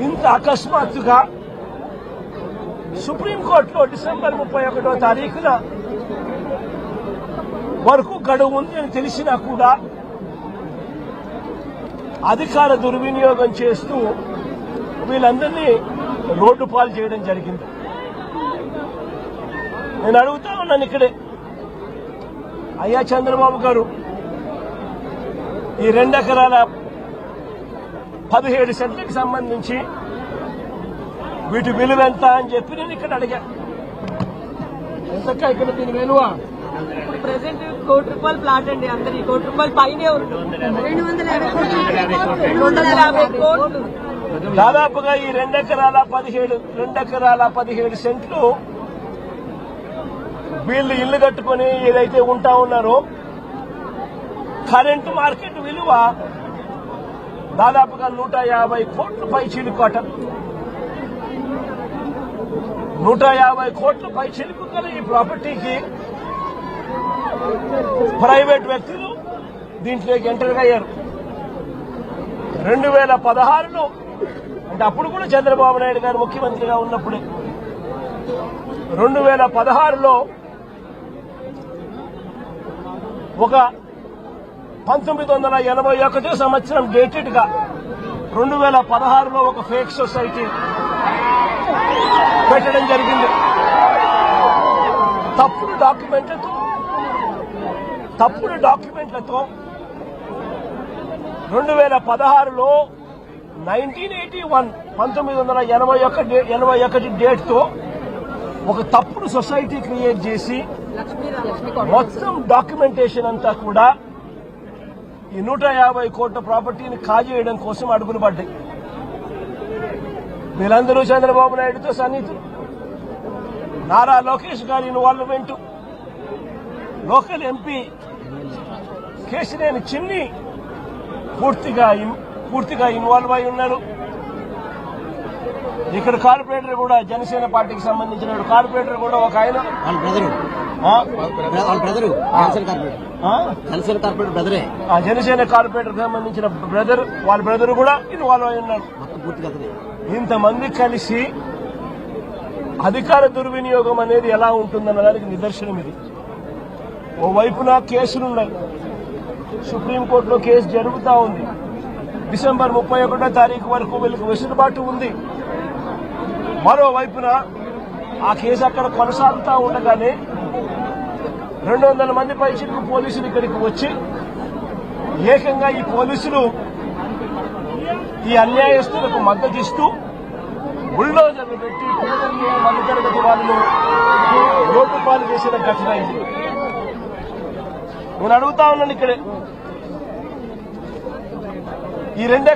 ఇంత అకస్మాత్తుగా సుప్రీంకోర్టులో డిసెంబర్ 31వ తారీఖున వరకు గడువు ఉంది అని తెలిసినా కూడా అధికార దుర్వినియోగం చేస్తూ వీళ్ళందరినీ రోడ్డు పాలు చేయడం జరిగింది. నేను అడుగుతా ఉన్నాను ఇక్కడే, అయ్యా చంద్రబాబు గారు, ఈ 2 ఎకరాల 17 సెంట్లకు సంబంధించి వీటి విలువ ఎంత అని చెప్పి నేను ఇక్కడ అడిగా. ఎంతక్క ఇక్కడ దీని విలువ? ఇప్పుడు ప్రెసెంట్ ₹1 కోటి ప్లాట్ అండి. అందరి ₹1 కోటి పైనే ఉంటుంది. 250 కోట్లు. దాదాపుగా ఈ 2 ఎకరాల 17 సెంట్లు వీళ్ళు ఇల్లు కట్టుకుని ఏదైతే ఉంటా ఉన్నారో కరెంటు మార్కెట్ విలువ దాదాపుగా 150 కోట్ల పై చిలుకోట. 150 కోట్ల పై చిలుకు గల ఈ ప్రాపర్టీకి ప్రైవేట్ వ్యక్తులు దీంట్లోకి ఎంటర్ అయ్యారు. 2016లో అంటే అప్పుడు కూడా చంద్రబాబు నాయుడు గారు ముఖ్యమంత్రిగా ఉన్నప్పుడే 2016లో ఒక 1981 సంవత్సరం డేటెడ్ గా 2016లో ఒక ఫేక్ సొసైటీ పెట్టడం జరిగింది. తప్పుడు డాక్యుమెంట్లతో 2016లో 1981 డేట్ తో ఒక తప్పుడు సొసైటీ క్రియేట్ చేసి మొత్తం డాక్యుమెంటేషన్ అంతా కూడా ఈ 150 కోట్ల ప్రాపర్టీని కాజేయడం కోసం అడుగులు పడ్డాయి. వీళ్ళందరూ చంద్రబాబు నాయుడుతో సన్నిహితులు. నారా లోకేష్ గారి ఇన్వాల్వ్మెంట్, లోకల్ ఎంపీ కేశినేని చిన్ని పూర్తిగా ఇన్వాల్వ్ అయి ఉన్నారు. ఇక్కడ కార్పొరేటర్ కూడా జనసేన పార్టీకి సంబంధించిన కార్పొరేటర్ కూడా ఒక ఆయన జనసేన కార్పొరేటర్ సంబంధించిన బ్రదర్, వాళ్ళ బ్రదర్ కూడా ఇన్వాల్వ్ అయి ఉన్నారు. ఇంతమంది కలిసి అధికార దుర్వినియోగం అనేది ఎలా ఉంటుందన్న దానికి నిదర్శనం ఇది. ఓవైపున కేసులున్నాయి, సుప్రీంకోర్టులో కేసు జరుగుతూ ఉంది. డిసెంబర్ 31వ తారీఖు వరకు వీళ్ళకి వెసులుబాటు ఉంది. మరోవైపున ఆ కేసు అక్కడ కొనసాగుతూ ఉండగానే 200 మంది పైచిలకు పోలీసులు ఇక్కడికి వచ్చి ఏకంగా ఈ పోలీసులు ఈ అన్యాయస్తులకు మద్దతిస్తూ బుల్డోజర్లు పెట్టి పేదల్ని మధ్యతరగతి వాళ్ళను రోడ్డు పాలు చేసిన ఘటన ఇది. నేను అడుగుతా ఉన్నాను ఇక్కడే, ఈ 2